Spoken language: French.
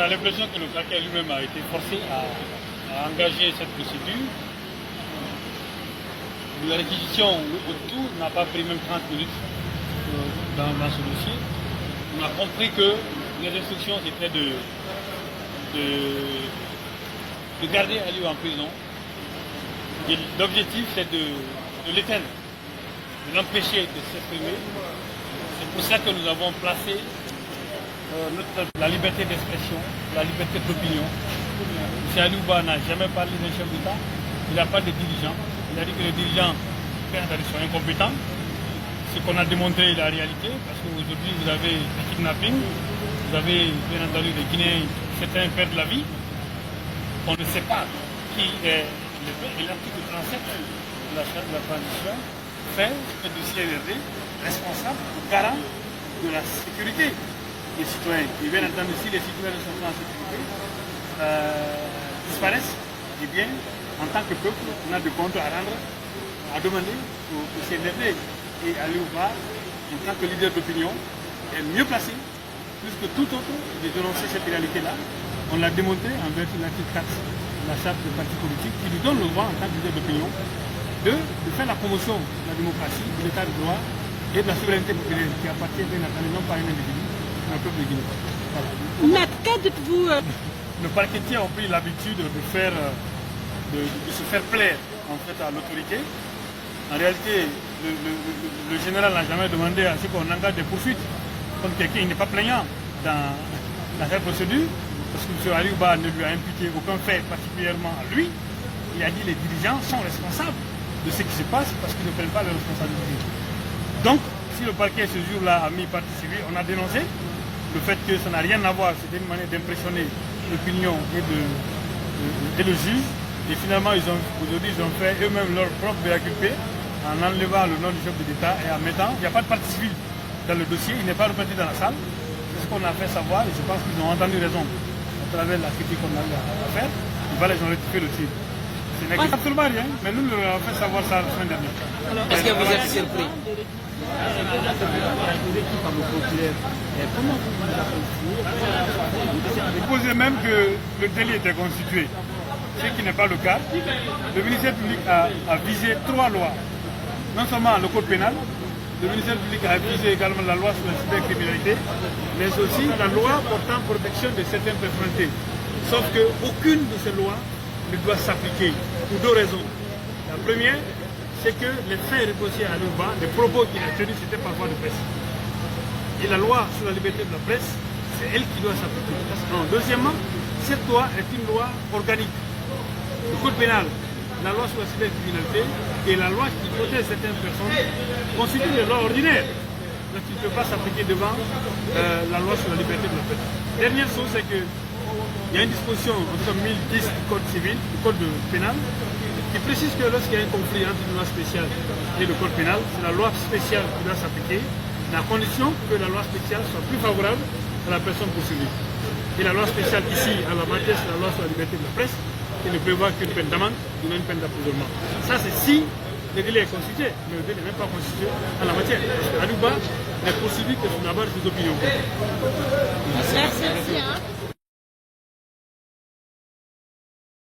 a l'impression que le parquet lui-même a été forcé à engager cette procédure. La réquisition, le tout n'a pas pris même 30 minutes dans ce dossier. On a compris que les instructions étaient de garder Aliou en prison. L'objectif, c'est de l'éteindre, de l'empêcher de s'exprimer. C'est pour ça que nous avons placé la liberté d'expression, la liberté d'opinion. M. Aliou Ba n'a jamais parlé d'un chef d'État, il n'a pas de dirigeant. Il a dit que les dirigeants sont incompétents. Ce qu'on a démontré la réalité, parce qu'aujourd'hui vous avez le kidnapping, vous avez bien entendu des Guinéens, certains perdent la vie. On ne sait pas qui est le fait. Et l'article 37 de la charte de la transition fait que le CNRD responsable, garant de la sécurité des citoyens. Et bien entendu, si les citoyens sont en sécurité, disparaissent, eh bien, en tant que peuple, on a des comptes à rendre, à demander au CNRD. Et Aliou Ba, en tant que leader d'opinion, est mieux placé, plus que tout autre, de dénoncer cette réalité-là. On l'a démontré en vertu de l'article 4 de la charte des partis politiques, qui lui donne le droit, en tant que leader d'opinion, de faire la promotion de la démocratie, de l'état de droit et de la souveraineté populaire, qui appartient bien entendu non pas à un individu, mais au peuple de Guinée. Voilà. Maître, que dites-vous Le parquetier ont pris l'habitude de se faire plaire en fait, à l'autorité. En réalité, le général n'a jamais demandé à ce qu'on engage des poursuites contre quelqu'un qui n'est pas plaignant dans cette procédure, parce que M. Aliou Ba ne lui a imputé aucun fait particulièrement à lui. Il a dit que les dirigeants sont responsables de ce qui se passe parce qu'ils ne prennent pas leurs responsabilités. Donc, si le parquet ce jour-là a mis partie civile, on a dénoncé le fait que ça n'a rien à voir, c'était une manière d'impressionner l'opinion et le juge. Et finalement, aujourd'hui, ils ont fait eux-mêmes leur propre véhiculé en enlevant le nom du chef de l'État et en mettant, il n'y a pas de partie civile dans le dossier, il n'est pas représenté dans la salle. C'est ce qu'on a fait savoir et je pense qu'ils ont entendu raison à travers la critique qu'on a eu à faire. Il va les ont rectifié le tir. Ce n'est absolument rien, mais nous leur avons fait savoir ça la semaine dernière. Est-ce que vous êtes surpris? Vous posez même que le délit était constitué, ce qui n'est pas le cas. Le ministère public a visé 3 lois. Non seulement le code pénal, le ministère public a visé également la loi sur la cybercriminalité, mais aussi la loi portant protection de certaines personnalités. Sauf qu'aucune de ces lois ne doit s'appliquer pour 2 raisons. La première, c'est que les faits reprochés à Aliou Ba, les propos qu'il a tenus, c'était par voie de presse. Et la loi sur la liberté de la presse, c'est elle qui doit s'appliquer. Deuxièmement, cette loi est une loi organique. Le code pénal, la loi sur la cybercriminalité et la loi qui protège certaines personnes constituent des lois ordinaires. Donc il ne peut pas s'appliquer devant la loi sur la liberté de la presse. Dernière chose, c'est qu'il y a une disposition en 1010 du code civil, du code pénal, qui précise que lorsqu'il y a un conflit entre une loi spéciale et le code pénal, c'est la loi spéciale qui doit s'appliquer, à condition que la loi spéciale soit plus favorable à la personne poursuivie. Et la loi spéciale ici, à la matière, c'est la loi sur la liberté de la presse, qui ne prévoit qu'une peine d'amende ou une peine d'emprisonnement. Ça, c'est si le délai est constitué, mais le délai n'est même pas constitué en la matière. Parce que Aliou Ba n'est poursuivi que sur la base des opinions. Merci.